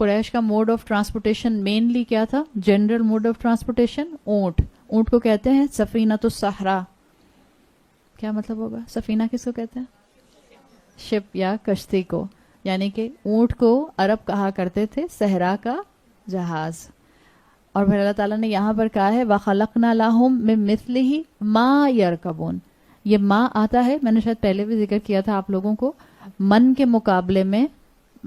قریش کا mood of transportation mainly کیا تھا؟ جنرل موڈ آف ٹرانسپورٹیشن اونٹ. اونٹ کو کہتے ہیں سفینۃ الصحرا. کیا مطلب ہوگا؟ سفینہ کس کو کہتے ہیں؟ شپ یا کشتی کو. یعنی کہ اونٹ کو عرب کہا کرتے تھے صحرا کا جہاز. اور پھر اللہ تعالیٰ نے یہاں پر کہا ہے وَخَلَقْنَا لَهُم مِّن مِّثْلِهِ مَا يَرْكَبُونَ. یہ ماں آتا ہے، میں نے شاید پہلے بھی ذکر کیا تھا آپ لوگوں کو، من کے مقابلے میں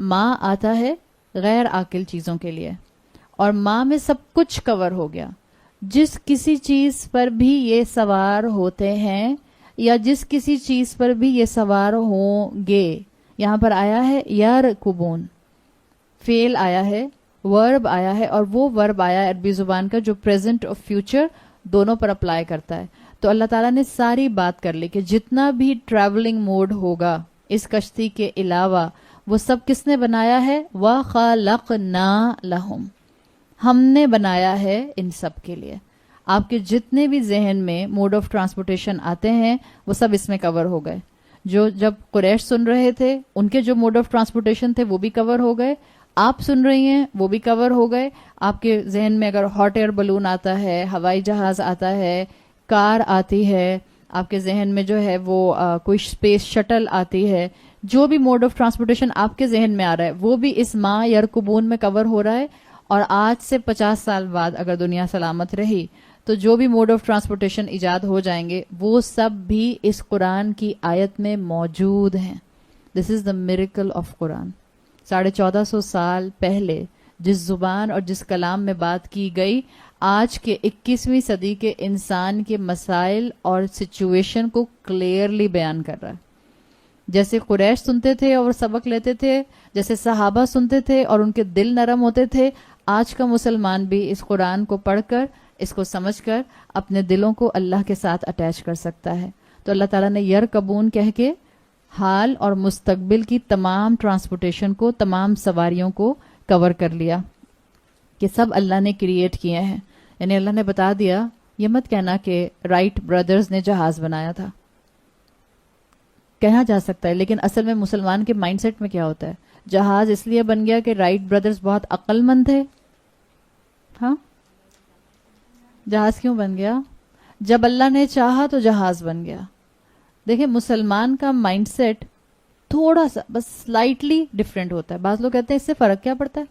ماں آتا ہے غیر عاقل چیزوں کے لیے، اور ماں میں سب کچھ کور ہو گیا. جس کسی چیز پر بھی یہ سوار ہوتے ہیں یا جس کسی چیز پر بھی یہ سوار ہوں گے. یہاں پر آیا ہے یرکبون، فعل آیا ہے، ورب آیا ہے، اور وہ ورب آیا ہے عربی زبان کا جو پریزنٹ اور فیوچر دونوں پر اپلائی کرتا ہے. تو اللہ تعالیٰ نے ساری بات کر لی کہ جتنا بھی ٹریولنگ موڈ ہوگا اس کشتی کے علاوہ وہ سب کس نے بنایا ہے؟ وَخَلَقْنَا لَهُمْ، ہم نے بنایا ہے ان سب کے لیے. آپ کے جتنے بھی ذہن میں موڈ آف ٹرانسپورٹیشن آتے ہیں وہ سب اس میں کور ہو گئے. جو جب قریش سن رہے تھے ان کے جو موڈ آف ٹرانسپورٹیشن تھے وہ بھی کور ہو گئے، آپ سن رہی ہیں وہ بھی کور ہو گئے. آپ کے ذہن میں اگر ہاٹ ایئر بلون آتا ہے، ہوائی جہاز آتا ہے، کار آتی ہے، آپ کے ذہن میں جو ہے وہ کوئی اسپیس شٹل آتی ہے، جو بھی موڈ آف ٹرانسپورٹیشن آپ کے ذہن میں آ رہا ہے وہ بھی اس ماں یرکبون میں کور ہو رہا ہے. اور آج سے 50 سال بعد اگر دنیا سلامت رہی تو جو بھی موڈ آف ٹرانسپورٹیشن ایجاد ہو جائیں گے وہ سب بھی اس قرآن کی آیت میں موجود ہیں. دس از دا میریکل آف قرآن. 1450 سال پہلے جس زبان اور جس کلام میں بات کی گئی آج کے 21ویں صدی کے انسان کے مسائل اور سچویشن کو کلیئرلی بیان کر رہا ہے. جیسے قریش سنتے تھے اور سبق لیتے تھے، جیسے صحابہ سنتے تھے اور ان کے دل نرم ہوتے تھے، آج کا مسلمان بھی اس قرآن کو پڑھ کر، اس کو سمجھ کر اپنے دلوں کو اللہ کے ساتھ اٹیچ کر سکتا ہے. تو اللہ تعالیٰ نے یرکبون کہہ کے حال اور مستقبل کی تمام ٹرانسپورٹیشن کو، تمام سواریوں کو کور کر لیا کہ سب اللہ نے کریٹ کیے ہیں. یعنی اللہ نے بتا دیا، یہ مت کہنا کہ رائٹ برادرز نے جہاز بنایا تھا. کہا جا سکتا ہے لیکن اصل میں مسلمان کے مائنڈ سیٹ میں کیا ہوتا ہے؟ جہاز اس لیے بن گیا کہ رائٹ برادرز بہت عقل مند تھے. ہاں، جہاز کیوں بن گیا؟ جب اللہ نے چاہا تو جہاز بن گیا. دیکھیں مسلمان کا مائنڈ سیٹ تھوڑا سا بس سلائٹلی ڈفرینٹ ہوتا ہے. بعض لوگ کہتے ہیں اس سے فرق کیا پڑتا ہے؟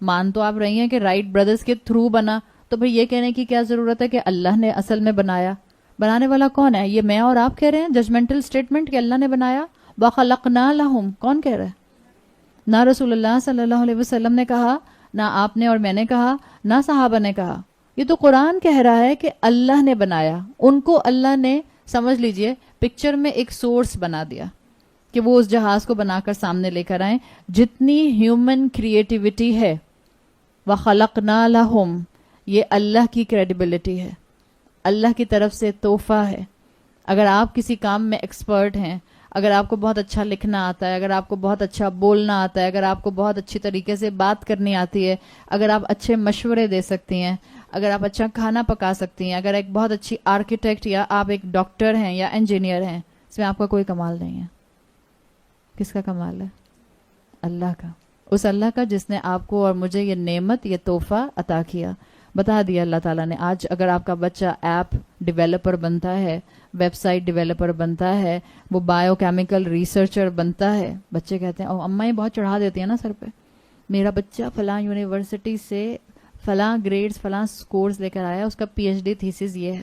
مان تو آپ رہی ہیں کہ رائٹ برادرز کے تھرو بنا، تو پھر یہ کہنے کی کیا ضرورت ہے کہ اللہ نے اصل میں بنایا؟ بنانے والا کون ہے؟ یہ میں اور آپ کہہ رہے ہیں ججمنٹل سٹیٹمنٹ کہ اللہ نے بنایا. وَخَلَقْنَا لَهُمْ کون کہہ رہا ہے؟ نہ رسول اللہ صلی اللہ علیہ وسلم نے کہا، نہ آپ نے اور میں نے کہا، نہ صحابہ نے کہا. یہ تو قرآن کہہ رہا ہے کہ اللہ نے بنایا. ان کو اللہ نے، سمجھ لیجئے، پکچر میں ایک سورس بنا دیا کہ وہ اس جہاز کو بنا کر سامنے لے کر آئیں. جتنی ہیومن کریٹیوٹی ہے وَخَلَقْنَا لَهُمْ، یہ اللہ کی کریڈیبلٹی ہے، اللہ کی طرف سے تحفہ ہے. اگر آپ کسی کام میں ایکسپرٹ ہیں، اگر آپ کو بہت اچھا لکھنا آتا ہے، اگر آپ کو بہت اچھا بولنا آتا ہے، اگر آپ کو بہت اچھی طریقے سے بات کرنی آتی ہے، اگر آپ اچھے مشورے دے سکتی ہیں، اگر آپ اچھا کھانا پکا سکتی ہیں، اگر ایک بہت اچھی آرکیٹیکٹ یا آپ ایک ڈاکٹر ہیں یا انجینئر ہیں، اس میں آپ کا کوئی کمال نہیں ہے. کس کا کمال ہے؟ اللہ کا. اس اللہ کا جس نے آپ کو اور مجھے یہ نعمت، یہ تحفہ عطا کیا. بتا دیا اللہ تعالیٰ نے. آج اگر آپ کا بچہ ایپ ڈیولپر بنتا ہے، ویب سائٹ ڈیولپر بنتا ہے، وہ بایو کیمیکل ریسرچر بنتا ہے، بچے کہتے ہیں، اور اماں یہ بہت چڑھا دیتی ہیں نا سر پہ، میرا بچہ فلاں یونیورسٹی سے فلاں گریڈز فلاں سکورز لے کر آیا، اس کا پی ایچ ڈی تھیسس یہ ہے.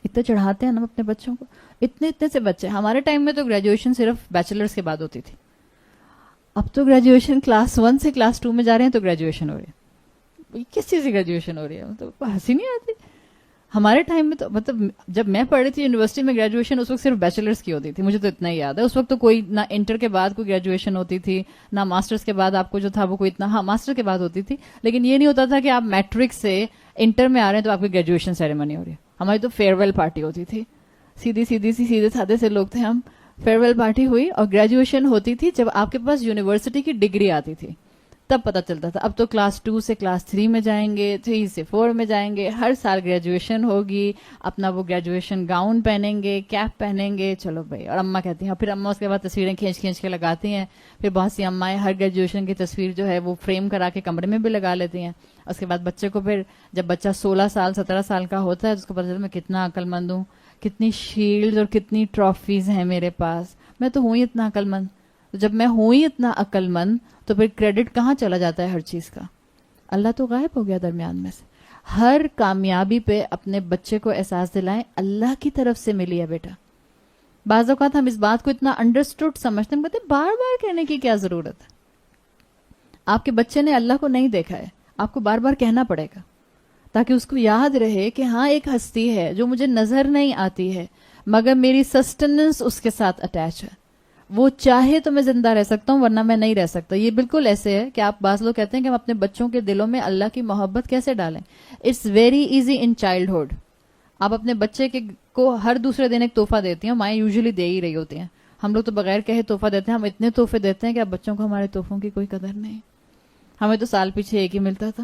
اتنے چڑھاتے ہیں نا اپنے بچوں کو. اتنے سے بچے. ہمارے ٹائم میں تو گریجویشن صرف بیچلرز کے بعد ہوتی تھی. اب تو گریجویشن کلاس 1 سے کلاس 2 میں جا رہے ہیں تو گریجویشن ہو رہی ہے. کس چیز کی گریجویشن ہو رہی ہے؟ مطلب ہنسی نہیں آتی. ہمارے ٹائم میں تو مطلب جب میں پڑھ رہی تھی یونیورسٹی میں گریجویشن اس وقت صرف بیچلرز کی ہوتی تھی. مجھے تو اتنا ہی یاد ہے. اس وقت تو کوئی نہ انٹر کے بعد کوئی گریجویشن ہوتی تھی، نہ ماسٹرز کے بعد آپ کو جو تھا وہ کوئی اتنا، ہاں ماسٹر کے بعد ہوتی تھی، لیکن یہ نہیں ہوتا تھا کہ آپ میٹرک سے انٹر میں آ رہے ہیں تو آپ کی گریجویشن سیریمنی ہو رہی ہے. ہماری تو فیئر ویل پارٹی ہوتی تھی. سیدھے سادے سے لوگ تھے ہم. فیئر ویل پارٹی ہوئی اور گریجویشن ہوتی تھی جب آپ کے پاس یونیورسٹی کی ڈگری آتی تھی. تب پتہ چلتا تھا. اب تو کلاس 2 سے کلاس 3 میں جائیں گے, 3 سے 4 میں جائیں گے, ہر سال گریجویشن ہوگی, اپنا وہ گریجویشن گاؤن پہنیں گے, کیپ پہنیں گے, چلو بھائی. اور اماں کہتی ہیں, پھر اماں اس کے بعد تصویریں کھینچ کھینچ کے لگاتی ہیں. پھر بہت سی امائیں ہر گریجویشن کی تصویر جو ہے وہ فریم کرا کے کمرے میں بھی لگا لیتی ہیں. اس کے بعد بچے کو پھر جب بچہ 16 سال 17 سال کا ہوتا ہے تو اس کو پتہ چلتا ہے میں کتنا عقل مند ہوں, کتنی شیلڈ اور کتنی ٹرافیز ہیں میرے پاس, میں تو ہوں ہی اتنا عقل مند. جب میں ہوں ہی اتنا عقل مند تو پھر کریڈٹ کہاں چلا جاتا ہے ہر چیز کا؟ اللہ تو غائب ہو گیا درمیان میں سے. ہر کامیابی پہ اپنے بچے کو احساس دلائیں اللہ کی طرف سے ملی ہے بیٹا. بعض اوقات ہم اس بات کو اتنا انڈرسٹوڈ سمجھتے ہیں, کہتے ہیں بار بار کہنے کی کیا ضرورت ہے. آپ کے بچے نے اللہ کو نہیں دیکھا ہے, آپ کو بار بار کہنا پڑے گا تاکہ اس کو یاد رہے کہ ہاں ایک ہستی ہے جو مجھے نظر نہیں آتی ہے مگر میری سسٹیننس اس کے ساتھ اٹیچ ہے. وہ چاہے تو میں زندہ رہ سکتا ہوں ورنہ میں نہیں رہ سکتا. یہ بالکل ایسے ہے کہ آپ بعض لوگ کہتے ہیں کہ ہم اپنے بچوں کے دلوں میں اللہ کی محبت کیسے ڈالیں. It's very easy in childhood. آپ اپنے بچے کو ہر دوسرے دن ایک تحفہ دیتی ہیں, مائیں یوزلی دے ہی رہی ہوتی ہیں. ہم لوگ تو بغیر کہے تحفہ دیتے ہیں, ہم اتنے تحفے دیتے ہیں کہ اب بچوں کو ہمارے تحفوں کی کوئی قدر نہیں. ہمیں تو سال پیچھے ایک ہی ملتا تھا,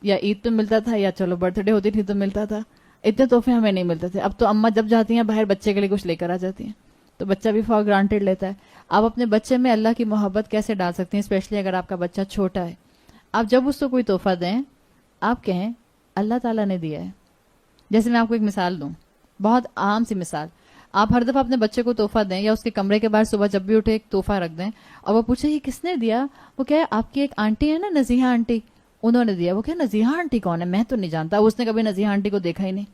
یا عید پہ ملتا تھا یا چلو برتھ ڈے ہوتی تھی تو ملتا تھا. اتنے تحفے ہمیں نہیں ملتے تھے. اب تو اماں جب جاتی ہیں باہر بچے کے لیے کچھ لے کر آ جاتی ہیں تو بچہ بھی فار گرانٹیڈ لیتا ہے. آپ اپنے بچے میں اللہ کی محبت کیسے ڈال سکتے ہیں, اسپیشلی اگر آپ کا بچہ چھوٹا ہے. آپ جب اس کو کوئی تحفہ دیں آپ کہیں اللہ تعالیٰ نے دیا ہے. جیسے میں آپ کو ایک مثال دوں, بہت عام سی مثال. آپ ہر دفعہ اپنے بچے کو تحفہ دیں یا اس کے کمرے کے باہر صبح جب بھی اٹھے ایک تحفہ رکھ دیں اور وہ پوچھے یہ کس نے دیا, وہ کہے آپ کی ایک آنٹی ہے نا نزیحہ آنٹی, انہوں نے دیا. وہ کہے نزیحہ آنٹی کون ہے, میں تو نہیں جانتا, اس نے کبھی نزیحہ آنٹی کو دیکھا ہی نہیں.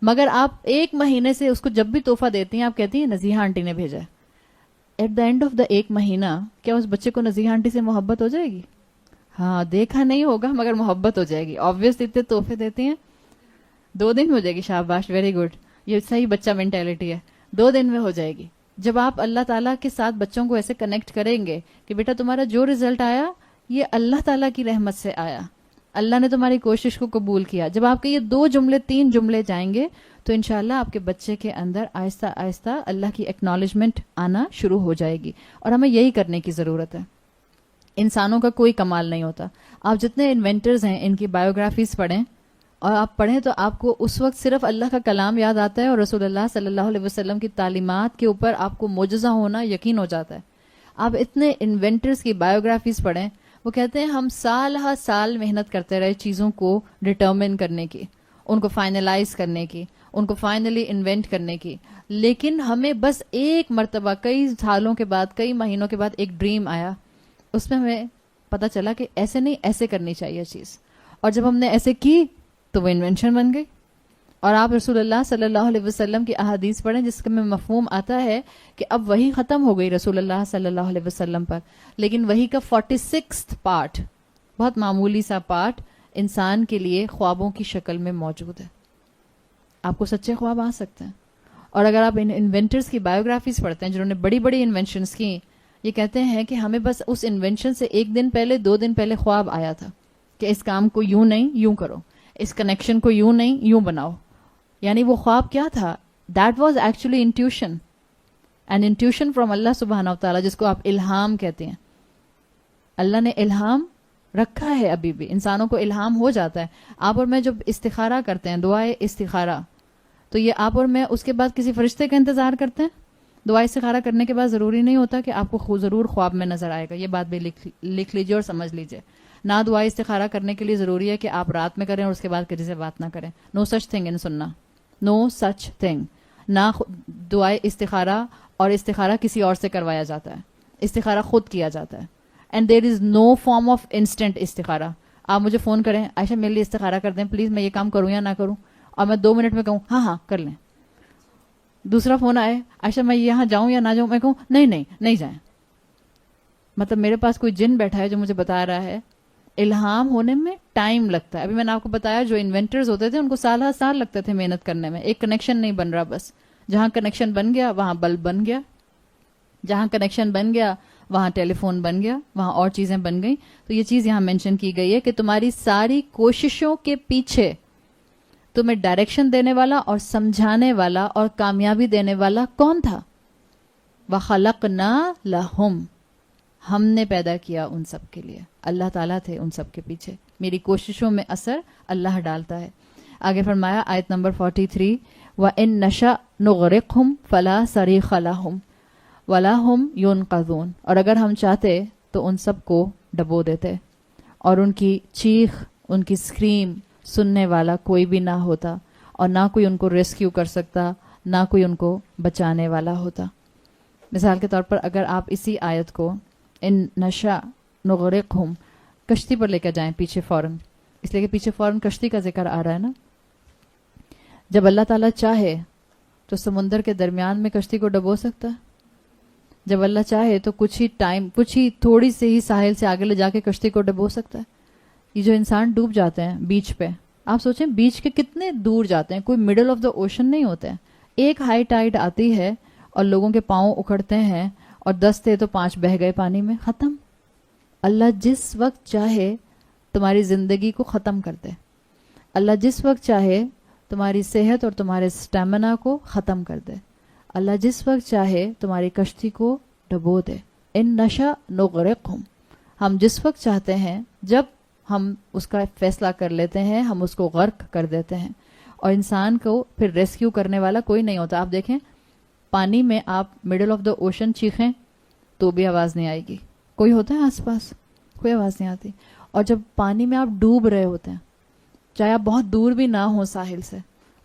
مگر آپ ایک مہینے سے اس کو جب بھی تحفہ دیتی ہیں آپ کہتی ہیں نزیحہ آنٹی نے بھیجا ہے. At the end of the ایک مہینہ کیا اس بچے کو نزیحہ آنٹی سے محبت ہو جائے گی؟ ہاں, دیکھا نہیں ہوگا مگر محبت ہو جائے گی. آبویس اتنے تحفے دیتے ہیں, 2 دن میں ہو جائے گی. شاباش, ویری گڈ, یہ صحیح بچہ مینٹیلٹی ہے, 2 دن میں ہو جائے گی. جب آپ اللہ تعالیٰ کے ساتھ بچوں کو ایسے کنیکٹ کریں گے کہ بیٹا تمہارا جو رزلٹ آیا یہ اللہ تعالیٰ کی رحمت سے آیا, اللہ نے تمہاری کوشش کو قبول کیا. جب آپ کے یہ 2 جملے 3 جملے جائیں گے تو انشاءاللہ آپ کے بچے کے اندر آہستہ آہستہ اللہ کی ایکنالجمنٹ آنا شروع ہو جائے گی. اور ہمیں یہی کرنے کی ضرورت ہے. انسانوں کا کوئی کمال نہیں ہوتا. آپ جتنے انوینٹرز ہیں ان کی بایوگرافیز پڑھیں, اور آپ پڑھیں تو آپ کو اس وقت صرف اللہ کا کلام یاد آتا ہے اور رسول اللہ صلی اللہ علیہ وسلم کی تعلیمات کے اوپر آپ کو معجزہ ہونا یقین ہو جاتا ہے. آپ اتنے انوینٹرز کی بایوگرافیز پڑھیں, وہ کہتے ہیں ہم سال ہر سال محنت کرتے رہے چیزوں کو ڈٹرمن کرنے کی, ان کو فائنلائز کرنے کی, ان کو فائنلی انوینٹ کرنے کی, لیکن ہمیں بس ایک مرتبہ کئی سالوں کے بعد کئی مہینوں کے بعد ایک ڈریم آیا, اس میں ہمیں پتہ چلا کہ ایسے نہیں ایسے کرنی چاہیے چیز, اور جب ہم نے ایسے کی تو وہ انوینشن بن گئی. اور آپ رسول اللہ صلی اللہ علیہ وسلم کی احادیث پڑھیں جس کا میں مفہوم آتا ہے کہ اب وہی ختم ہو گئی رسول اللہ صلی اللہ علیہ وسلم پر, لیکن وہی کا 46 پارٹ, بہت معمولی سا پارٹ انسان کے لیے خوابوں کی شکل میں موجود ہے. آپ کو سچے خواب آ سکتے ہیں. اور اگر آپ ان انوینٹرز کی بایوگرافیز پڑھتے ہیں جنہوں نے بڑی بڑی انوینشنز کی, یہ کہتے ہیں کہ ہمیں بس اس انوینشن سے 1 دن پہلے 2 دن پہلے خواب آیا تھا کہ اس کام کو یوں نہیں یوں کرو, اس کنیکشن کو یوں نہیں یوں بناؤ. یعنی وہ خواب کیا تھا؟ That was actually intuition, and intuition from اللہ سبحانہ و تعالیٰ, جس کو آپ الہام کہتے ہیں. اللہ نے الہام رکھا ہے, ابھی بھی انسانوں کو الہام ہو جاتا ہے. آپ اور میں جب استخارہ کرتے ہیں, دعائے استخارہ, تو یہ آپ اور میں اس کے بعد کسی فرشتے کا انتظار کرتے ہیں. دعائے استخارہ کرنے کے بعد ضروری نہیں ہوتا کہ آپ کو ضرور خواب میں نظر آئے گا. یہ بات بھی لکھ لیجیے اور سمجھ لیجیے. نہ دعائے استخارہ کرنے کے لیے ضروری ہے کہ آپ رات میں کریں اور اس کے بعد کسی سے بات نہ کریں. نو سچ تھنگ ان سننا, نو سچ تھنگ. نہ دعائے استخارہ اور استخارہ کسی اور سے کروایا جاتا ہے, استخارہ خود کیا جاتا ہے. And there is no form of instant استخارہ. آپ مجھے فون کریں, عائشہ میرے لیے استخارہ کر دیں پلیز, میں یہ کام کروں یا نہ کروں, اور میں 2 منٹ میں کہوں ہاں ہاں کر لیں. دوسرا فون آئے, عائشہ میں یہاں جاؤں یا نہ جاؤں, میں کہوں نہیں جائیں. مطلب میرے پاس کوئی جن بیٹھا ہے جو مجھے بتا رہا ہے. الہام ہونے میں ٹائم لگتا ہے. ابھی میں نے آپ کو بتایا جو انوینٹرز ہوتے تھے ان کو سال ہر سال لگتے تھے محنت کرنے میں. ایک کنیکشن نہیں بن رہا, بس جہاں کنیکشن بن گیا وہاں بلب بن گیا, جہاں کنیکشن بن گیا وہاں ٹیلی فون بن گیا, وہاں اور چیزیں بن گئیں. تو یہ چیز یہاں مینشن کی گئی ہے کہ تمہاری ساری کوششوں کے پیچھے تمہیں ڈائریکشن دینے والا اور سمجھانے والا اور کامیابی دینے والا کون تھا؟ وَخَلَقْنَا لَهُمْ, ہم نے پیدا کیا ان سب کے لیے. اللہ تعالیٰ تھے ان سب کے پیچھے. میری کوششوں میں اثر اللہ ڈالتا ہے. آگے فرمایا آیت نمبر 43, وَإِن نَشَأْ نُغْرِقْهُمْ فَلَا صَرِيخَ لَهُمْ وَلَا هُمْ يُنْقَذُونَ. اور اگر ہم چاہتے تو ان سب کو ڈبو دیتے اور ان کی چیخ, ان کی اسکریم سننے والا کوئی بھی نہ ہوتا, اور نہ کوئی ان کو ریسکیو کر سکتا, نہ کوئی ان کو بچانے والا ہوتا. مثال کے طور پر اگر آپ اسی آیت کو ان نشا نغرقہم کشتی پر لے کر جائیں پیچھے فوراً, اس لیے کہ پیچھے فوراً کشتی کا ذکر آ رہا ہے نا. جب اللہ تعالیٰ چاہے تو سمندر کے درمیان میں کشتی کو ڈبو سکتا ہے. جب اللہ چاہے تو کچھ ہی تھوڑی سی ہی ساحل سے آگے لے جا کے کشتی کو ڈبو سکتا ہے. یہ جو انسان ڈوب جاتے ہیں بیچ پہ, آپ سوچیں بیچ کے کتنے دور جاتے ہیں, کوئی مڈل آف دا اوشن نہیں ہوتے ہیں. ایک ہائی ٹائیڈ آتی ہے اور لوگوں کے پاؤں اکھڑتے ہیں, اور 10 تھے تو 5 بہ گئے پانی میں, ختم. اللہ جس وقت چاہے تمہاری زندگی کو ختم کر دے. اللہ جس وقت چاہے تمہاری صحت اور تمہارے سٹیمنا کو ختم کر دے. اللہ جس وقت چاہے تمہاری کشتی کو ڈبو دے. ان نشا نغرقہم, ہم جس وقت چاہتے ہیں, جب ہم اس کا فیصلہ کر لیتے ہیں, ہم اس کو غرق کر دیتے ہیں. اور انسان کو پھر ریسکیو کرنے والا کوئی نہیں ہوتا. آپ دیکھیں پانی میں آپ مڈل آف دا اوشن چیخیں تو بھی آواز نہیں آئے گی. کوئی ہوتا ہے آس پاس, کوئی آواز نہیں آتی. اور جب پانی میں آپ ڈوب رہے ہوتے ہیں, چاہے آپ بہت دور بھی نہ ہوں ساحل سے,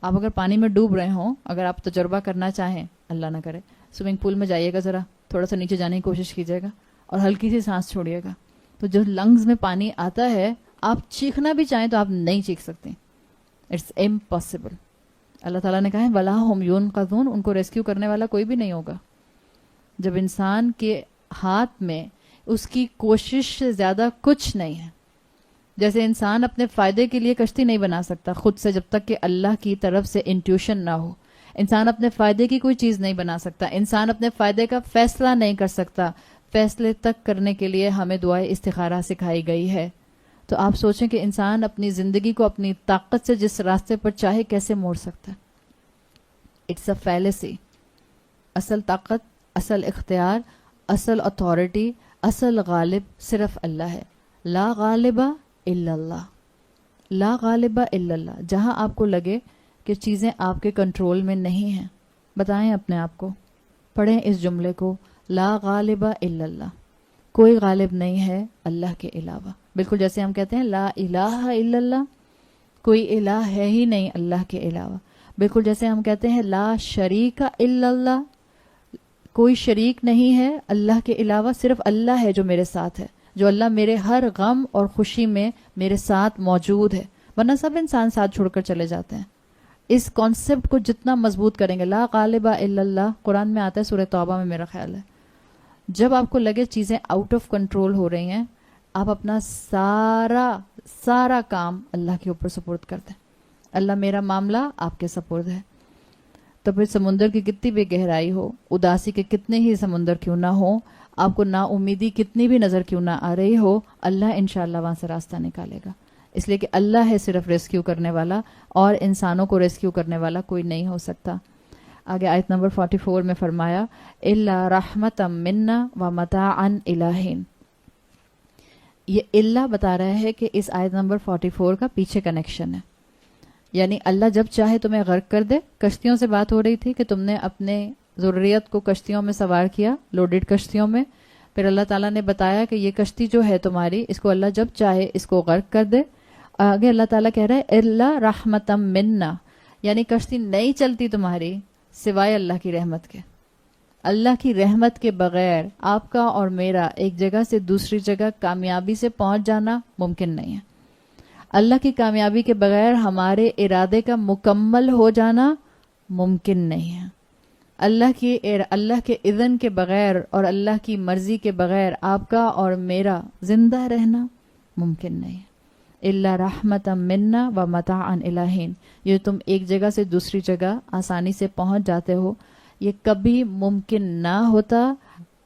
آپ اگر پانی میں ڈوب رہے ہوں, اگر آپ تجربہ کرنا چاہیں, اللہ نہ کرے, سوئمنگ پول میں جائیے گا, ذرا تھوڑا سا نیچے جانے کی کوشش کیجیے گا اور ہلکی سی سانس چھوڑیے گا, تو جو لنگز میں پانی آتا ہے آپ چیخنا بھی چاہیں تو آپ نہیں چیخ سکتے. It's impossible. اللہ تعالیٰ نے کہا ہے وَلَا هُمْ يُنْقَذُونَ, ان کو ریسکیو کرنے والا کوئی بھی نہیں ہوگا. جب انسان کے ہاتھ میں اس کی کوشش سے زیادہ کچھ نہیں ہے. جیسے انسان اپنے فائدے کے لیے کشتی نہیں بنا سکتا خود سے, جب تک کہ اللہ کی طرف سے انٹیوشن نہ ہو. انسان اپنے فائدے کی کوئی چیز نہیں بنا سکتا. انسان اپنے فائدے کا فیصلہ نہیں کر سکتا. فیصلے تک کرنے کے لیے ہمیں دعائے استخارہ سکھائی گئی ہے. تو آپ سوچیں کہ انسان اپنی زندگی کو اپنی طاقت سے جس راستے پر چاہے کیسے موڑ سکتا ہے. It's a fallacy. اصل طاقت, اصل اختیار, اصل اتھارٹی, اصل غالب صرف اللہ ہے. لا غالب الا اللہ, لا غالب الا اللہ. جہاں آپ کو لگے کہ چیزیں آپ کے کنٹرول میں نہیں ہیں, بتائیں اپنے آپ کو, پڑھیں اس جملے کو, لا غالب الا اللہ, کوئی غالب نہیں ہے اللہ کے علاوہ. بالکل جیسے ہم کہتے ہیں لا الہ الا اللہ, کوئی الہ ہے ہی نہیں اللہ کے علاوہ. بالکل جیسے ہم کہتے ہیں لا شریک الا اللہ, کوئی شریک نہیں ہے اللہ کے علاوہ, صرف اللہ ہے جو میرے ساتھ ہے, جو اللہ میرے ہر غم اور خوشی میں میرے ساتھ موجود ہے, ورنہ سب انسان ساتھ چھوڑ کر چلے جاتے ہیں. اس کانسیپٹ کو جتنا مضبوط کریں گے, لا غالب الا اللہ قرآن میں آتا ہے سورہ توبہ میں میرا خیال ہے. جب آپ کو لگے چیزیں آؤٹ آف کنٹرول ہو رہی ہیں, آپ اپنا سارا کام اللہ کے اوپر سپرد کر دیں. اللہ میرا معاملہ آپ کے سپرد ہے. تو پھر سمندر کی کتنی بھی گہرائی ہو, اداسی کے کتنے ہی سمندر کیوں نہ ہو, آپ کو نا امیدی کتنی بھی نظر کیوں نہ آ رہی ہو, اللہ انشاءاللہ وہاں سے راستہ نکالے گا. اس لیے کہ اللہ ہے صرف ریسکیو کرنے والا, اور انسانوں کو ریسکیو کرنے والا کوئی نہیں ہو سکتا. آگے آیت نمبر 44 میں فرمایا الا رحمتا منا ومتاعا الی حین. یہ اللہ بتا رہا ہے کہ اس آیت نمبر 44 کا پیچھے کنیکشن ہے. یعنی اللہ جب چاہے تمہیں غرق کر دے. کشتیوں سے بات ہو رہی تھی کہ تم نے اپنے ضروریت کو کشتیوں میں سوار کیا, لوڈڈ کشتیوں میں. پھر اللہ تعالیٰ نے بتایا کہ یہ کشتی جو ہے تمہاری, اس کو اللہ جب چاہے اس کو غرق کر دے. آگے اللہ تعالیٰ کہہ رہا ہے الا رحمتم منا, یعنی کشتی نہیں چلتی تمہاری سوائے اللہ کی رحمت کے. اللہ کی رحمت کے بغیر آپ کا اور میرا ایک جگہ سے دوسری جگہ کامیابی سے پہنچ جانا ممکن نہیں ہے. اللہ کی کامیابی کے بغیر ہمارے ارادے کا مکمل ہو جانا ممکن نہیں ہے. اللہ کے اذن کے بغیر اور اللہ کی مرضی کے بغیر آپ کا اور میرا زندہ رہنا ممکن نہیں ہے. الا رحمتا منا و متاعا الی حین, یہ تم ایک جگہ سے دوسری جگہ آسانی سے پہنچ جاتے ہو, یہ کبھی ممکن نہ ہوتا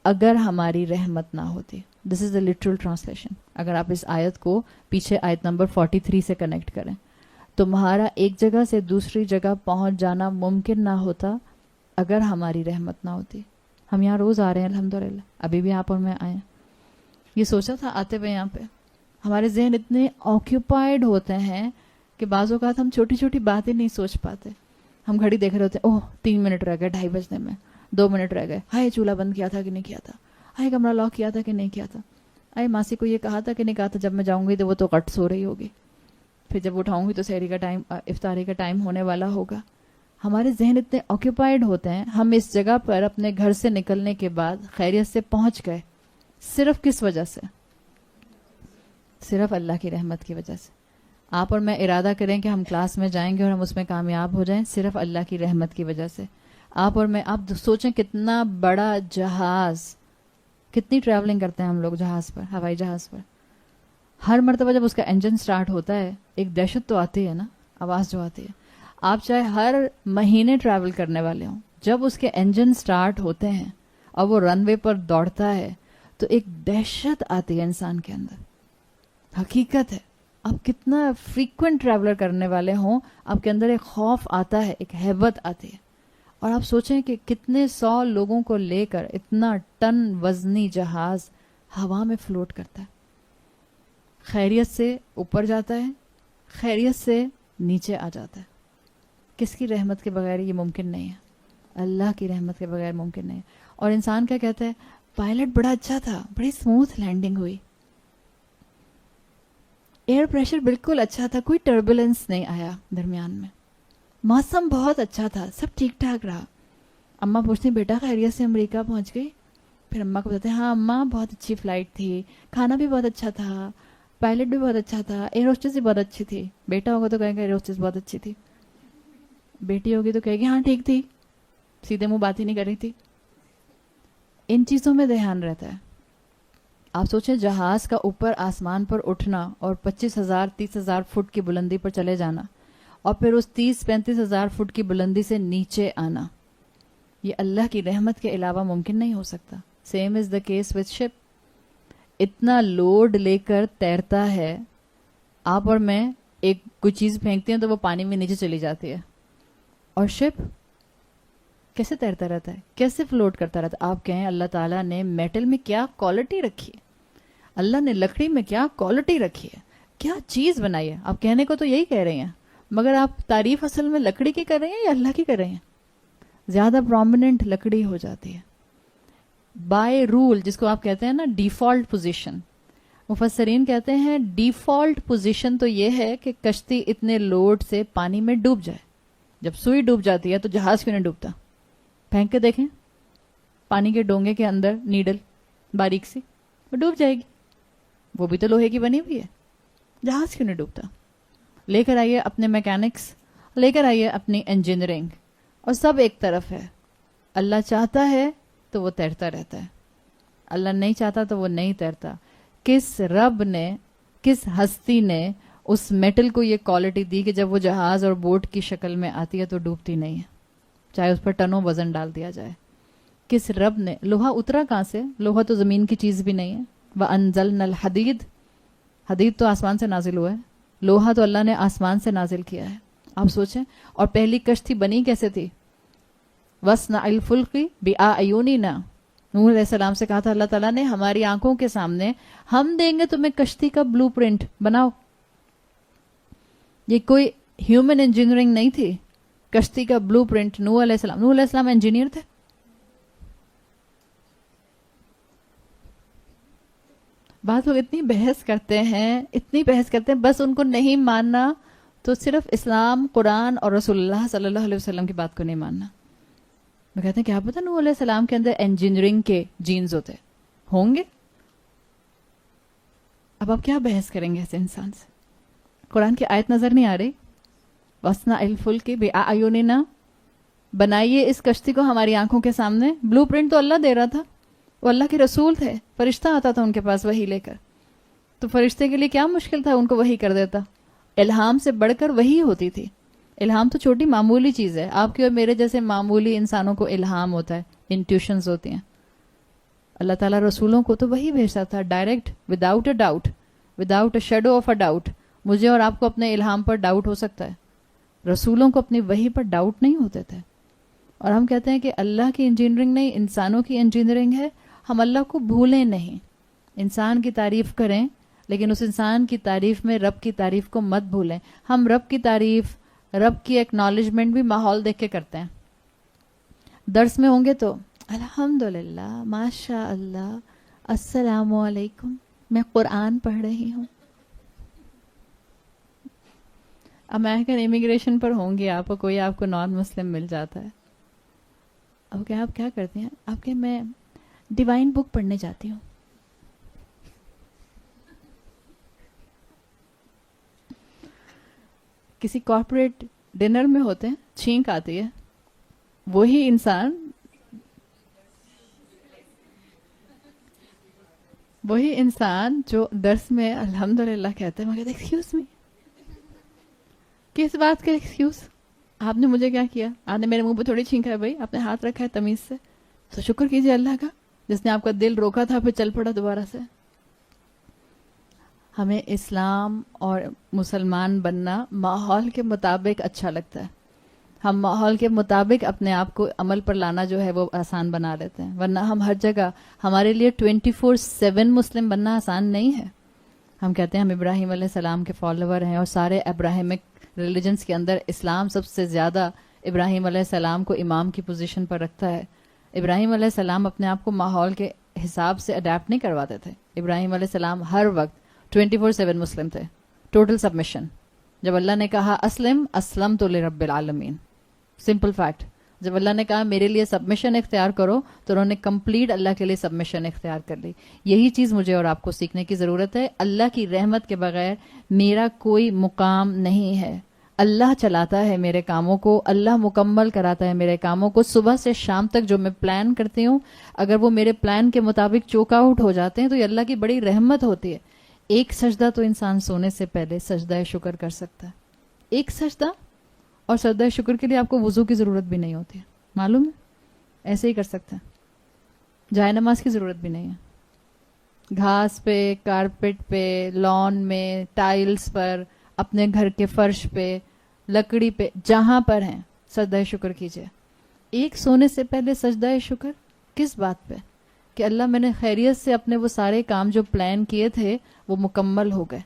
اگر ہماری رحمت نہ ہوتی. دس از دا لٹرل ٹرانسلیشن. اگر آپ اس آیت کو پیچھے آیت نمبر 43 سے کنیکٹ کریں, تمہارا ایک جگہ سے دوسری جگہ پہنچ جانا ممکن نہ ہوتا اگر ہماری رحمت نہ ہوتی. ہم یہاں روز آ رہے ہیں الحمدللہ, ابھی بھی آپ اور میں آئے ہیں. یہ سوچا تھا آتے ہوئے یہاں پہ؟ ہمارے ذہن اتنے آکیوپائڈ ہوتے ہیں کہ بعض اوقات ہم چھوٹی چھوٹی باتیں نہیں سوچ پاتے. ہم گھڑی دیکھ رہے ہوتے ہیں, اوہ 3 منٹ رہ گئے 2:30 بجنے میں, 2 منٹ رہ گئے, ہائے چولہا بند کیا تھا کہ نہیں کیا تھا, ہائے کمرہ لاک کیا تھا کہ نہیں کیا تھا, آئے ماسی کو یہ کہا تھا کہ نہیں کہا تھا, جب میں جاؤں گی تو وہ تو غٹ سو رہی ہوگی, پھر جب اٹھاؤں گی تو سحری کا ٹائم, افطاری کا ٹائم ہونے والا ہوگا. ہمارے ذہن اتنے آکیوپائڈ ہوتے ہیں. ہم اس جگہ پر اپنے گھر سے نکلنے کے بعد خیریت سے پہنچ گئے, صرف کس وجہ سے؟ صرف اللہ کی رحمت کی وجہ سے. آپ اور میں ارادہ کریں کہ ہم کلاس میں جائیں گے اور ہم اس میں کامیاب ہو جائیں, صرف اللہ کی رحمت کی وجہ سے. آپ اور میں, آپ سوچیں کتنا بڑا جہاز, کتنی ٹریولنگ کرتے ہیں ہم لوگ جہاز پر, ہوائی جہاز پر. ہر مرتبہ جب اس کا انجن سٹارٹ ہوتا ہے ایک دہشت تو آتی ہے نا, آواز جو آتی ہے. آپ چاہے ہر مہینے ٹریول کرنے والے ہوں, جب اس کے انجن سٹارٹ ہوتے ہیں اور وہ رن وے پر دوڑتا ہے تو ایک دہشت آتی ہے انسان کے اندر. حقیقت ہے, آپ کتنا فریکوینٹ ٹریولر کرنے والے ہوں, آپ کے اندر ایک خوف آتا ہے, ایک ہیبت آتی ہے. اور آپ سوچیں کہ کتنے 100 لوگوں کو لے کر اتنا ٹن وزنی جہاز ہوا میں فلوٹ کرتا ہے, خیریت سے اوپر جاتا ہے, خیریت سے نیچے آ جاتا ہے. کس کی رحمت کے بغیر یہ ممکن نہیں ہے؟ اللہ کی رحمت کے بغیر ممکن نہیں ہے. اور انسان کیا کہتا ہے, پائلٹ بڑا اچھا تھا, بڑی اسموتھ لینڈنگ ہوئی, ایئر پریشر بالکل اچھا تھا, کوئی ٹربولنس نہیں آیا درمیان میں, موسم بہت اچھا تھا, سب ٹھیک ٹھاک رہا. اماں پوچھتی بیٹا خیریت سے امریکہ پہنچ گئی؟ پھر اماں کو بتاتے ہیں ہاں اماں بہت اچھی فلائٹ تھی, کھانا بھی بہت اچھا تھا, پائلٹ بھی بہت اچھا تھا, ایئر ہوسٹس بھی بہت اچھی تھی. بیٹا ہوگا تو کہے گا ایئر ہوسٹس بہت اچھی تھی, بیٹی ہوگی تو کہے گی ہاں ٹھیک تھی, سیدھے منہ بات ہی نہیں کر رہی تھی. ان چیزوں میں دھیان رہتا ہے. آپ سوچیں جہاز کا اوپر آسمان پر اٹھنا اور 25,000 30,000 فٹ کی بلندی پر چلے جانا, اور پھر اس 30-35,000 فٹ کی بلندی سے نیچے آنا, یہ اللہ کی رحمت کے علاوہ ممکن نہیں ہو سکتا. Same is the case with ship. اتنا لوڈ لے کر تیرتا ہے. آپ اور میں ایک کوئی چیز پھینکتے ہیں تو وہ پانی میں نیچے چلی جاتی ہے, اور شپ کیسے تیرتا رہتا ہے, کیسے فلوٹ کرتا رہتا ہے. آپ کہیں اللہ تعالیٰ نے میٹل میں کیا کوالٹی رکھی ہے, اللہ نے لکڑی میں کیا کوالٹی رکھی ہے, کیا چیز بنائی ہے. آپ کہنے کو تو یہی کہہ رہے ہیں, مگر آپ تعریف اصل میں لکڑی کی کر رہے ہیں یا اللہ کی کر رہے ہیں؟ زیادہ پرومیننٹ لکڑی ہو جاتی ہے بائی رول, جس کو آپ کہتے ہیں نا ڈیفالٹ پوزیشن. مفسرین کہتے ہیں ڈیفالٹ پوزیشن تو یہ ہے کہ کشتی اتنے لوڈ سے پانی میں ڈوب جائے. جب سوئی ڈوب جاتی ہے تو جہاز کیوں نہیں ڈوبتا؟ پھینک کے دیکھیں پانی کے ڈونگے کے اندر نیڈل باریک سی, وہ ڈوب جائے گی, وہ بھی تو لوہے کی بنی ہوئی ہے. جہاز کیوں نہیں ڈوبتا؟ لے کر آئیے اپنے میکینکس, لے کر آئیے اپنی انجینئرنگ, اور سب ایک طرف ہے. اللہ چاہتا ہے تو وہ تیرتا رہتا ہے, اللہ نہیں چاہتا تو وہ نہیں تیرتا. کس رب نے, کس ہستی نے اس میٹل کو یہ کوالٹی دی کہ جب وہ جہاز اور بوٹ کی شکل میں آتی ہے تو ڈوبتی نہیں ہے, چاہے اس پر ٹنوں وزن ڈال دیا جائے. کس رب نے, لوہا اترا کہاں سے؟ لوہا تو زمین کی چیز بھی نہیں ہے. وَأَنزَلْنَا الْحَدِيدَ, حدید تو آسمان سے نازل ہوا ہے, لوہا تو اللہ نے آسمان سے نازل کیا ہے. آپ سوچیں. اور پہلی کشتی بنی کیسے تھی؟ وَاصْنَعِ الْفُلْكِ بِأَعْيُنِنَا, نوح علیہ السلام سے کہا تھا اللہ تعالیٰ نے ہماری آنکھوں کے سامنے, ہم دیں گے تمہیں کشتی کا بلو پرنٹ, بناؤ. یہ کوئی ہیومن انجینئرنگ نہیں تھی, کشتی کا بلو پرنٹ نوح علیہ السلام. نوح علیہ السلام انجینئر تھے. بعض لوگ اتنی بحث کرتے ہیں, بس ان کو نہیں ماننا تو صرف اسلام, قرآن اور رسول اللہ صلی اللہ علیہ وسلم کی بات کو نہیں ماننا. میں کہتے ہیں کیا پتا نوح علیہ السلام کے اندر انجینئرنگ کے جینز ہوتے ہوں گے. اب آپ کیا بحث کریں گے ایسے انسان سے؟ قرآن کی آیت نظر نہیں آ رہی؟ وَاصْنَعِ الْفُلْكِ بِأَعْيُنِنَا, بنائیے اس کشتی کو ہماری آنکھوں کے سامنے. بلو پرنٹ تو اللہ دے رہا تھا, وہ اللہ کے رسول تھے, فرشتہ آتا تھا ان کے پاس وحی لے کر, تو فرشتے کے لیے کیا مشکل تھا ان کو وحی کر دیتا. الہام سے بڑھ کر وحی ہوتی تھی. الہام تو چھوٹی معمولی چیز ہے, آپ کے اور میرے جیسے معمولی انسانوں کو الہام ہوتا ہے, انٹیوشنز ہوتی ہیں. اللہ تعالیٰ رسولوں کو تو وہی بھیجتا تھا direct, without a doubt, without a shadow of a doubt. مجھے اور آپ کو اپنے الہام پر ڈاؤٹ ہو سکتا ہے, رسولوں کو اپنی وحی پر ڈاؤٹ نہیں ہوتے تھے. اور ہم کہتے ہیں کہ اللہ کی انجینئرنگ نہیں, انسانوں کی انجینئرنگ ہے. ہم اللہ کو بھولیں نہیں, انسان کی تعریف کریں لیکن اس انسان کی تعریف میں رب کی تعریف کو مت بھولیں. ہم رب کی تعریف، رب کی ایکنالجمنٹ بھی ماحول دیکھ کے کرتے ہیں. درس میں ہوں گے تو الحمدللہ، ماشاء اللہ، السلام علیکم، میں قرآن پڑھ رہی ہوں. امریکن امیگریشن پر ہوں گے آپ، کوئی آپ کو نان مسلم مل جاتا ہے، اب کہ آپ کیا کرتے ہیں؟ آپ کہ میں ڈیوائن بک پڑھنے جاتی ہوں. کسی کارپوریٹ ڈنر میں ہوتے ہیں، چھینک آتی ہے، وہی انسان جو درس میں الحمدللہ کہتے ہیں، میں کہتے ہیں ایکسکیوز می، کس بات کا ایکسکیوز؟ آپ نے مجھے کیا کیا؟ آپ نے میرے منہ پہ تھوڑی چھینکا ہے بھائی، آپ نے ہاتھ رکھا ہے تمیز سے، تو شکر کیجیے اللہ کا جس نے آپ کا دل روکا تھا پھر چل پڑا دوبارہ سے. ہمیں اسلام اور مسلمان بننا ماحول کے مطابق اچھا لگتا ہے. ہم ماحول کے مطابق اپنے آپ کو عمل پر لانا جو ہے وہ آسان بنا لیتے ہیں، ورنہ ہم ہر جگہ، ہمارے لیے 24/7 مسلم بننا آسان نہیں ہے. ہم کہتے ہیں ہم ابراہیم علیہ السلام کے فالوور ہیں، اور سارے ابراہیمک ریلیجنس کے اندر اسلام سب سے زیادہ ابراہیم علیہ السلام کو امام کی پوزیشن پر رکھتا ہے. ابراہیم علیہ السلام اپنے آپ کو ماحول کے حساب سے اڈیپٹ نہیں کرواتے تھے. ابراہیم علیہ السلام ہر وقت 24/7 مسلم تھے، ٹوٹل سبمیشن. جب اللہ نے کہا اسلمت لرب العالمین، سمپل فیکٹ، جب اللہ نے کہا میرے لیے سبمیشن اختیار کرو تو انہوں نے کمپلیٹ اللہ کے لیے سبمیشن اختیار کر لی. یہی چیز مجھے اور آپ کو سیکھنے کی ضرورت ہے. اللہ کی رحمت کے بغیر میرا کوئی مقام نہیں ہے. اللہ چلاتا ہے میرے کاموں کو، اللہ مکمل کراتا ہے میرے کاموں کو. صبح سے شام تک جو میں پلان کرتی ہوں، اگر وہ میرے پلان کے مطابق چوک آؤٹ ہو جاتے ہیں تو یہ اللہ کی بڑی رحمت ہوتی ہے. ایک سجدہ تو انسان سونے سے پہلے سجدہ شکر کر سکتا ہے، ایک سجدہ، اور سجدہ شکر کے لیے آپ کو وضو کی ضرورت بھی نہیں ہوتی ہے، معلوم ہے؟ ایسے ہی کر سکتے ہیں، جائے نماز کی ضرورت بھی نہیں ہے. گھاس پہ، کارپیٹ پہ، لان میں، ٹائلز پر، اپنے گھر کے فرش پہ، لکڑی پہ، جہاں پر ہیں سجدہ شکر کیجئے. ایک سونے سے پہلے سجدہ شکر کس بات پہ؟ کہ اللہ میں نے خیریت سے اپنے وہ سارے کام جو پلان کیے تھے وہ مکمل ہو گئے.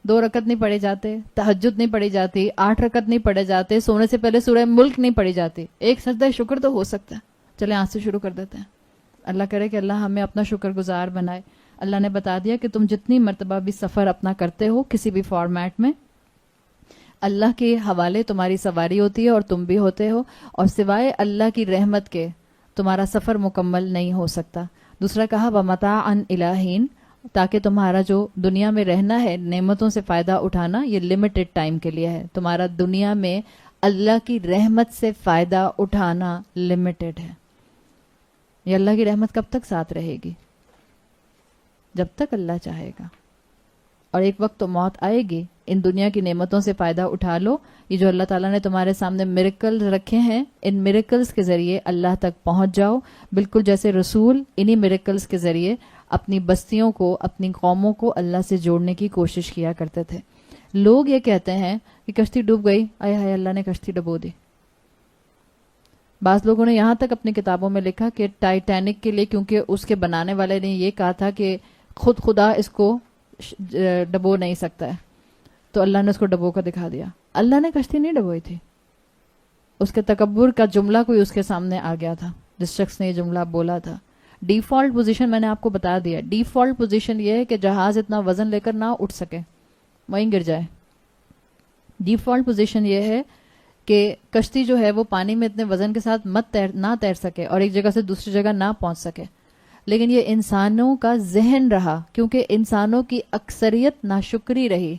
2 رکعت نہیں پڑے جاتے، تہجد نہیں پڑھی جاتی، 8 رکعت نہیں پڑے جاتے، سونے سے پہلے سورہ ملک نہیں پڑھی جاتی، ایک سجدہ شکر تو ہو سکتا ہے. چلیں آج سے شروع کر دیتے ہیں. اللہ کرے کہ اللہ ہمیں اپنا شکر گزار بنائے. اللہ نے بتا دیا کہ تم جتنی مرتبہ بھی سفر اپنا کرتے ہو کسی بھی فارمیٹ میں، اللہ کے حوالے تمہاری سواری ہوتی ہے اور تم بھی ہوتے ہو، اور سوائے اللہ کی رحمت کے تمہارا سفر مکمل نہیں ہو سکتا. دوسرا کہا وَمَتَاعًا إِلَىٰ حِينٍ، تاکہ تمہارا جو دنیا میں رہنا ہے، نعمتوں سے فائدہ اٹھانا، یہ لمیٹڈ ٹائم کے لیے ہے. تمہارا دنیا میں اللہ کی رحمت سے فائدہ اٹھانا لمیٹڈ ہے. یہ اللہ کی رحمت کب تک ساتھ رہے گی؟ جب تک اللہ چاہے گا. اور ایک وقت تو موت آئے گی. ان دنیا کی نعمتوں سے فائدہ اٹھا لو. یہ جو اللہ تعالیٰ نے تمہارے سامنے میریکل رکھے ہیں، ان میریکلز کے ذریعے اللہ تک پہنچ جاؤ، بالکل جیسے رسول انہی میریکلز کے ذریعے اپنی بستیوں کو، اپنی قوموں کو اللہ سے جوڑنے کی کوشش کیا کرتے تھے. لوگ یہ کہتے ہیں کہ کشتی ڈوب گئی، آئے ہائے اللہ نے کشتی ڈبو دی. بعض لوگوں نے یہاں تک اپنی کتابوں میں لکھا کہ ٹائٹینک کے لیے، کیونکہ اس کے بنانے والے نے یہ کہا تھا کہ خود خدا اس کو ڈبو نہیں سکتا ہے، تو اللہ نے اس کو ڈبو کر دکھا دیا. اللہ نے کشتی نہیں ڈبوئی تھی، اس کے تکبر کا جملہ کوئی اس کے سامنے آ گیا تھا جس شخص نے یہ جملہ بولا تھا. ڈیفالٹ پوزیشن میں نے آپ کو بتا دیا. ڈیفالٹ پوزیشن یہ ہے کہ جہاز اتنا وزن لے کر نہ اٹھ سکے، وہیں گر جائے. ڈیفالٹ پوزیشن یہ ہے کہ کشتی جو ہے وہ پانی میں اتنے وزن کے ساتھ نہ تیر سکے اور ایک جگہ سے دوسری جگہ نہ پہنچ سکے. لیکن یہ انسانوں کا ذہن رہا، کیونکہ انسانوں کی اکثریت ناشکری رہی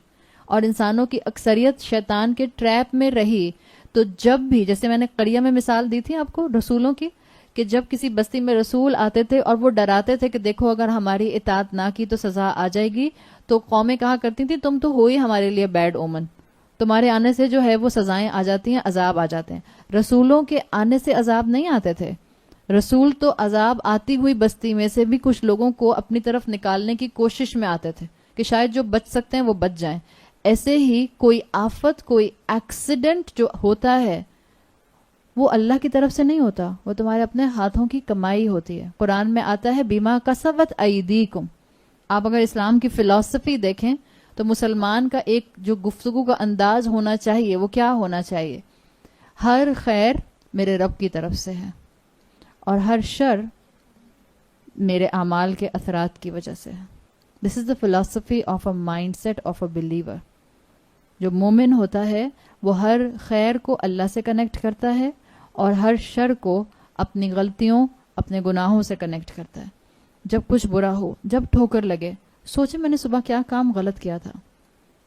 اور انسانوں کی اکثریت شیطان کے ٹریپ میں رہی. تو جب بھی، جیسے میں نے قریہ میں مثال دی تھی آپ کو رسولوں کی، کہ جب کسی بستی میں رسول آتے تھے اور وہ ڈراتے تھے کہ دیکھو اگر ہماری اطاعت نہ کی تو سزا آ جائے گی، تو قومیں کہا کرتی تھیں تم تو ہو ہی ہمارے لیے بیڈ اومن، تمہارے آنے سے جو ہے وہ سزائیں آ جاتی ہیں، عذاب آ جاتے ہیں. رسولوں کے آنے سے عذاب نہیں آتے تھے. رسول تو عذاب آتی ہوئی بستی میں سے بھی کچھ لوگوں کو اپنی طرف نکالنے کی کوشش میں آتے تھے کہ شاید جو بچ سکتے ہیں وہ بچ جائیں. ایسے ہی کوئی آفت، کوئی ایکسیڈنٹ جو ہوتا ہے وہ اللہ کی طرف سے نہیں ہوتا، وہ تمہارے اپنے ہاتھوں کی کمائی ہوتی ہے. قرآن میں آتا ہے بیما کسبت ایدیکم، آپ اگر اسلام کی فلسفی دیکھیں تو مسلمان کا ایک جو گفتگو کا انداز ہونا چاہیے وہ کیا ہونا چاہیے؟ ہر خیر میرے رب کی طرف سے ہے اور ہر شر میرے اعمال کے اثرات کی وجہ سے ہے. دس is the philosophy of a mind set of a believer. جو مومن ہوتا ہے وہ ہر خیر کو اللہ سے کنیکٹ کرتا ہے اور ہر شر کو اپنی غلطیوں اپنے گناہوں سے کنیکٹ کرتا ہے. جب کچھ برا ہو، جب ٹھوکر لگے، سوچیں میں نے صبح کیا کام غلط کیا تھا.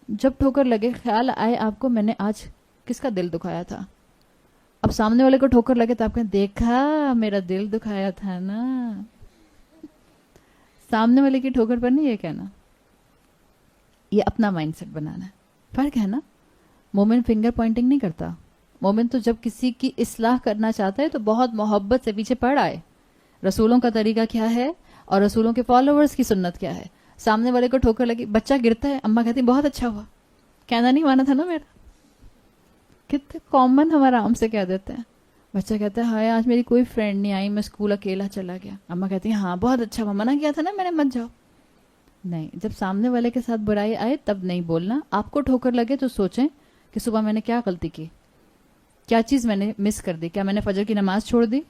جب ٹھوکر لگے خیال آئے آپ کو میں نے آج کس کا دل دکھایا تھا. اب سامنے والے کو ٹھوکر لگے تو آپ کہیں دیکھا میرا دل دکھایا تھا نا. سامنے والے کی ٹھوکر پر نہیں یہ کہنا. یہ اپنا مائنڈ سیٹ بنانا ہے. فرق ہے نا. مومن فنگر پوائنٹنگ نہیں کرتا. مومن تو جب کسی کی اصلاح کرنا چاہتا ہے تو بہت محبت سے پیچھے پڑ آئے رسولوں کا طریقہ کیا ہے اور رسولوں کے فالوورز کی سنت کیا ہے. سامنے والے کو ٹھوکر لگی، بچہ گرتا ہے، اماں کہتی بہت اچھا ہوا، کہنا نہیں مانا تھا نا میرا. کتنے کامن ہمارا عام سے کہہ دیتے ہیں. بچہ کہتا ہے ہائے آج میری کوئی فرینڈ نہیں آئی، میں اسکول اکیلا چلا گیا. اماں کہتی ہیں ہاں بہت اچھا ہوا، منع کیا تھا نا میں نے مت جاؤ. نہیں، جب سامنے والے کے ساتھ برائی آئے تب نہیں بولنا. آپ کو ٹھوکر لگے تو سوچیں کہ صبح میں نے کیا غلطی کی، کیا چیز میں نے مس کر دی. کیا میں نے فجر کی نماز چھوڑ دی؟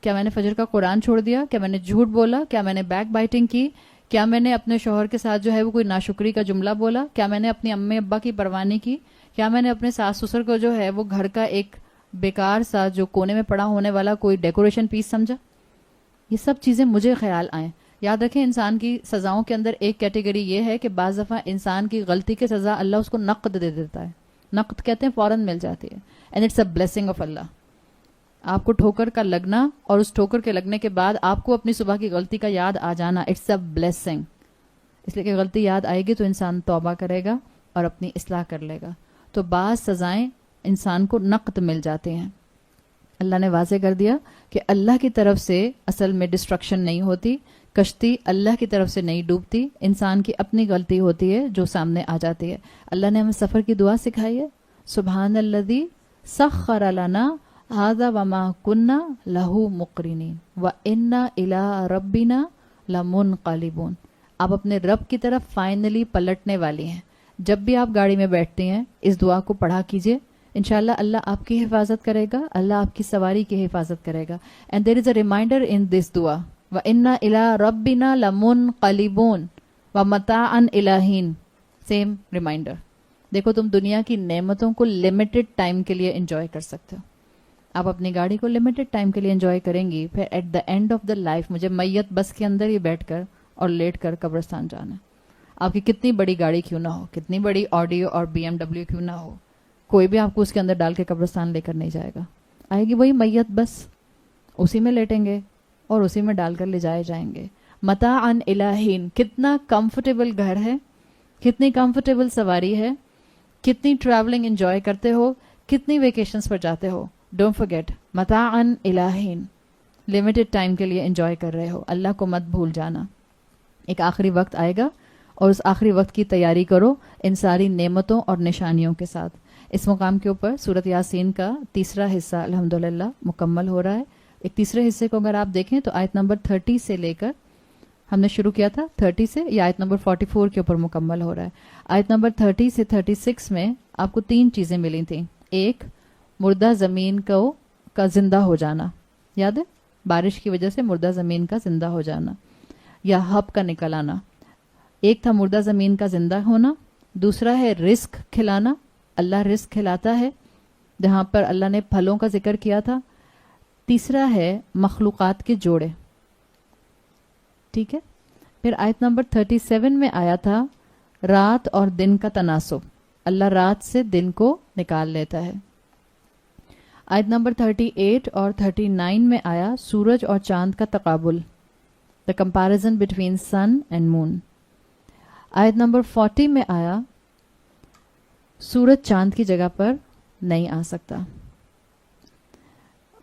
کیا میں نے فجر کا قرآن چھوڑ دیا؟ کیا میں نے جھوٹ بولا؟ کیا میں نے بیک بائٹنگ کی؟ کیا میں نے اپنے شوہر کے ساتھ جو ہے وہ کوئی ناشکری کا جملہ بولا؟ کیا میں نے اپنی امی ابا کی پرواہ نہیں کی؟ کیا میں نے اپنے ساس سسر کو جو ہے وہ گھر کا ایک بیکار سا جو کونے میں پڑا ہونے والا کوئی ڈیکوریشن پیس سمجھا؟ یہ سب چیزیں مجھے خیال آئیں. یاد رکھیں انسان کی سزاؤں کے اندر ایک کیٹیگری یہ ہے کہ بعض دفعہ انسان کی غلطی کی سزا اللہ اس کو نقد دے دیتا ہے. نقد کہتے ہیں فوراً مل جاتی ہے. And it's a blessing of اللہ. آپ کو ٹھوکر کا لگنا اور اس ٹھوکر کے لگنے کے بعد آپ کو اپنی صبح کی غلطی کا یاد آ جانا، اٹس اے بلیسنگ. اس لیے کہ غلطی یاد آئے گی تو انسان توبہ کرے گا اور اپنی اصلاح کر لے گا. تو بعض سزائیں انسان کو نقد مل جاتے ہیں. اللہ نے واضح کر دیا کہ اللہ کی طرف سے اصل میں ڈسٹرکشن نہیں ہوتی، کشتی اللہ کی طرف سے نہیں ڈوبتی، انسان کی اپنی غلطی ہوتی ہے جو سامنے آ جاتی ہے. اللہ نے ہمیں سفر کی دعا سکھائی ہے، سبحان الذی سخر لنا ھذا وما کنا لہ مقرنین وانا الی ربنا لمنقلبون. آپ اپنے رب کی طرف فائنلی پلٹنے والی ہیں. جب بھی آپ گاڑی میں بیٹھتے ہیں اس دعا کو پڑھا کیجئے. انشاءاللہ اللہ آپ کی حفاظت کرے گا، اللہ آپ کی سواری کی حفاظت کرے گا. And there is a reminder ان دس دعا وَإِنَّا إِلَىٰ رَبِّنَا لَمُنْقَلِبُونَ وَمَتَاعًا إِلَىٰ حِينٍ. Same remainder. دیکھو تم دنیا کی نعمتوں کو لمیٹڈ ٹائم کے لیے انجوائے کر سکتے ہو. آپ اپنی گاڑی کو لمیٹڈ ٹائم کے لیے انجوائے کریں گی، پھر at the end of the life مجھے میت بس کے اندر ہی بیٹھ کر اور لیٹ کر قبرستان جانا ہے. آپ کی کتنی بڑی گاڑی کیوں نہ ہو، کتنی بڑی آڈی اور BMW کیوں نہ ہو، کوئی بھی آپ کو اس کے اندر ڈال کے قبرستان لے کر نہیں جائے گا. آئے گی وہی میت بس، اسی میں لیٹیں گے اور اسی میں ڈال کر لے جائے جائیں گے. متاعًا الی حین. کتنا کمفرٹیبل گھر ہے، کتنی کمفرٹیبل سواری ہے، کتنی ٹریولنگ انجوائے کرتے ہو، کتنی ویکیشنز پر جاتے ہو. ڈونٹ فرگیٹ متاعًا الی حین. لمیٹڈ ٹائم کے لیے انجوائے کر رہے ہو، اللہ کو مت بھول جانا. ایک آخری وقت آئے گا اور اس آخری وقت کی تیاری کرو ان ساری نعمتوں اور نشانیوں کے ساتھ. اس مقام کے اوپر سورۃ یاسین کا تیسرا حصہ الحمدللہ مکمل ہو رہا ہے. ایک تیسرے حصے کو اگر آپ دیکھیں تو آیت نمبر 30 سے لے کر ہم نے شروع کیا تھا 30 سے، یہ آیت نمبر 44 کے اوپر مکمل ہو رہا ہے. آیت نمبر 30 سے 36 میں آپ کو 3 چیزیں ملی تھیں. ایک، مردہ زمین کا زندہ ہو جانا. یاد ہے بارش کی وجہ سے مردہ زمین کا زندہ ہو جانا یا ہب کا نکل آنا. ایک تھا مردہ زمین کا زندہ ہونا. دوسرا ہے رزق کھلانا. اللہ رزق کھلاتا ہے، جہاں پر اللہ نے پھلوں کا ذکر کیا تھا. تیسرا ہے مخلوقات کے جوڑے. ٹھیک ہے. پھر آیت نمبر 37 میں آیا تھا رات اور دن کا تناسب. اللہ رات سے دن کو نکال لیتا ہے. آیت نمبر 38 اور 39 میں آیا سورج اور چاند کا تقابل، the comparison between sun and moon. آیت نمبر 40 میں آیا سورج چاند کی جگہ پر نہیں آ سکتا.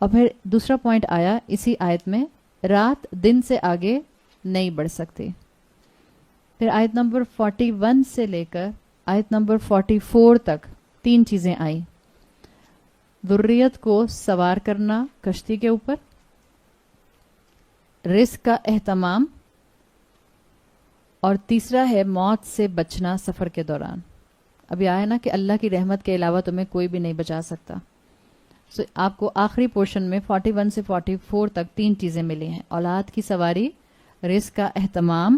اور پھر دوسرا پوائنٹ آیا اسی آیت میں رات دن سے آگے نہیں بڑھ سکتی. پھر آیت نمبر 41 سے لے کر آیت نمبر 44 تک 3 چیزیں آئیں. ذریت کو سوار کرنا کشتی کے اوپر، رزق کا اہتمام اور تیسرا ہے موت سے بچنا سفر کے دوران. ابھی آیا نا کہ اللہ کی رحمت کے علاوہ تمہیں کوئی بھی نہیں بچا سکتا. سو آپ کو آخری پورشن میں 41 سے 44 تک 3 چیزیں ملی ہیں: اولاد کی سواری، رزق کا اہتمام،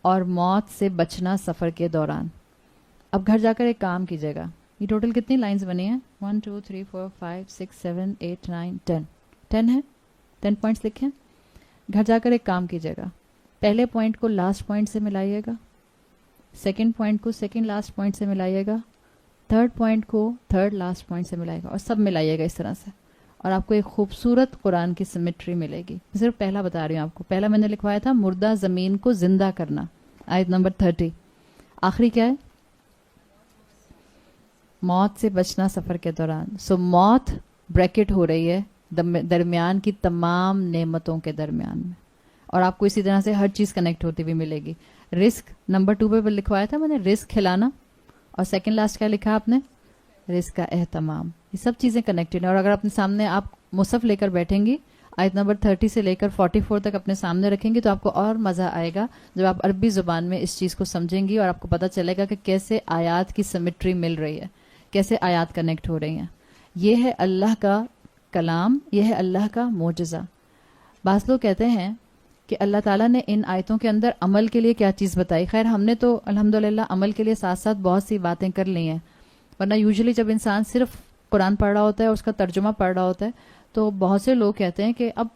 اور موت سے بچنا سفر کے دوران. اب گھر جا کر ایک کام کیجیے گا. یہ ٹوٹل کتنی لائنز بنی ہیں؟ 1 2 3 4 5 6 7 8 9 10. 10 ہے. 10 پوائنٹس لکھیں. گھر جا کر ایک کام کیجیے گا. پہلے پوائنٹ کو لاسٹ پوائنٹ سے ملائیے گا، سیکنڈ پوائنٹ کو سیکنڈ لاسٹ پوائنٹ سے ملائیے گا، تھرڈ پوائنٹ کو تھرڈ لاسٹ پوائنٹ سے ملائے گا، اور سب ملائیے گا اس طرح سے، اور آپ کو ایک خوبصورت قرآن کی سمیٹری ملے گی. صرف پہلا بتا رہی ہوں آپ کو. پہلا میں نے لکھوایا تھا مردہ زمین کو زندہ کرنا، آیت نمبر 30. آخری کیا ہے؟ موت سے بچنا سفر کے دوران. سو موت بریکٹ ہو رہی ہے درمیان کی تمام نعمتوں کے درمیان میں، اور آپ کو اسی طرح سے ہر چیز کنیکٹ ہوتی ہوئی ملے گی. رزق نمبر 2 پہ لکھوایا تھا میں نے، رزق کھلانا، اور سیکنڈ لاسٹ کیا لکھا آپ نے؟ رزق کا اہتمام. یہ سب چیزیں کنیکٹڈ ہیں. اور اگر اپنے سامنے آپ مصحف لے کر بیٹھیں گی، آیت نمبر 30 سے لے کر 44 تک اپنے سامنے رکھیں گی، تو آپ کو اور مزہ آئے گا جب آپ عربی زبان میں اس چیز کو سمجھیں گی، اور آپ کو پتہ چلے گا کہ کیسے آیات کی سمیٹری مل رہی ہے، کیسے آیات کنیکٹ ہو رہی ہیں. یہ ہے اللہ کا کلام، یہ ہے اللہ کا معجزہ. بعض لوگ کہتے ہیں کہ اللہ تعالیٰ نے ان آیتوں کے اندر عمل کے لیے کیا چیز بتائی. خیر ہم نے تو الحمدللہ عمل کے لیے ساتھ ساتھ بہت سی باتیں کر لی ہیں، ورنہ یوزلی جب انسان صرف قرآن پڑھ رہا ہوتا ہے اور اس کا ترجمہ پڑھ رہا ہوتا ہے تو بہت سے لوگ کہتے ہیں کہ اب